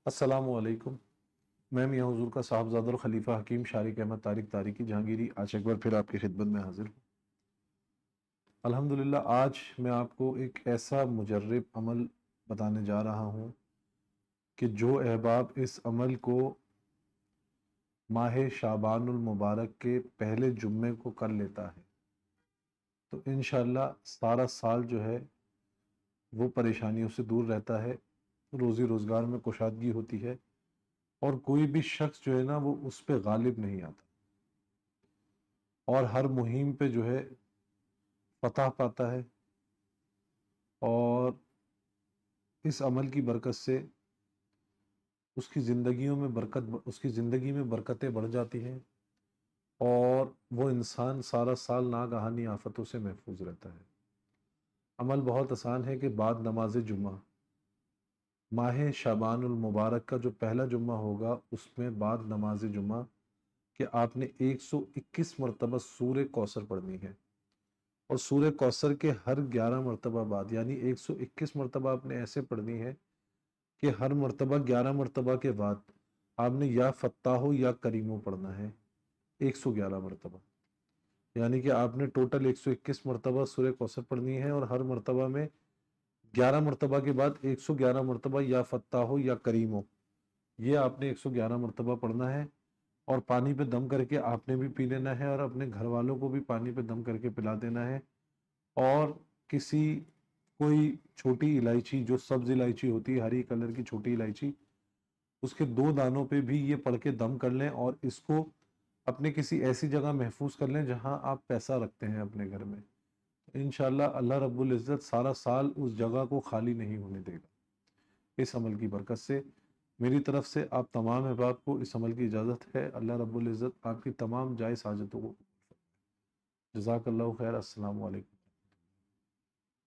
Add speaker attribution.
Speaker 1: السلام علیکم۔ میں میاں حضور کا صاحبزادہ اور خلیفہ حکیم شارق احمد طارق طارقی جہانگیری آج ایک بار پھر آپ کی خدمت میں حاضر ہوں۔ الحمدللہ آج میں آپ کو ایک ایسا مجرب عمل بتانے جا رہا ہوں کہ جو احباب اس عمل کو ماہ شعبان المبارک کے پہلے جمعے کو کر لیتا ہے تو انشاءاللہ سارا سال جو ہے وہ پریشانیوں سے دور رہتا ہے، روزی روزگار میں کشادگی ہوتی ہے اور کوئی بھی شخص جو ہے نا وہ اس پہ غالب نہیں آتا اور ہر مہم پہ جو ہے فتح پاتا ہے اور اس عمل کی برکت سے اس کی زندگی میں برکتیں بڑھ جاتی ہیں اور وہ انسان سارا سال ناگہانی آفتوں سے محفوظ رہتا ہے۔ عمل بہت آسان ہے کہ بعد نماز جمعہ ماہ شعبان المبارک کا جو پہلا جمعہ ہوگا اس میں بعد نماز جمعہ کہ آپ نے 121 مرتبہ سورہ کوثر پڑھنی ہے اور سورہ کوثر کے ہر 11 مرتبہ بعد یعنی 121 مرتبہ آپ نے ایسے پڑھنی ہے کہ ہر مرتبہ 11 مرتبہ کے بعد آپ نے یا فتاحو یا کریمو پڑھنا ہے 111 مرتبہ، یعنی کہ آپ نے ٹوٹل 121 مرتبہ سورہ کوثر پڑھنی ہے اور ہر مرتبہ میں 11 مرتبہ کے بعد 111 مرتبہ یا فتاحو یا کریمو، یہ آپ نے 111 مرتبہ پڑھنا ہے اور پانی پہ دم کر کے آپ نے بھی پی لینا ہے اور اپنے گھر والوں کو بھی پانی پہ دم کر کے پلا دینا ہے۔ اور کوئی چھوٹی الائچی جو سبز الائچی ہوتی ہے، ہری کلر کی چھوٹی الائچی، اس کے 2 دانوں پہ بھی یہ پڑھ کے دم کر لیں اور اس کو اپنے کسی ایسی جگہ محفوظ کر لیں جہاں آپ پیسہ رکھتے ہیں اپنے گھر میں۔ انشاءاللہ اللہ رب العزت سارا سال اس جگہ کو خالی نہیں ہونے دے گا۔ اس عمل کی برکت سے میری طرف سے آپ تمام احباب کو اس عمل کی اجازت ہے۔ اللہ رب العزت آپ کی تمام جائز حاجتوں کو جزاک اللہ خیر۔ السلام علیکم۔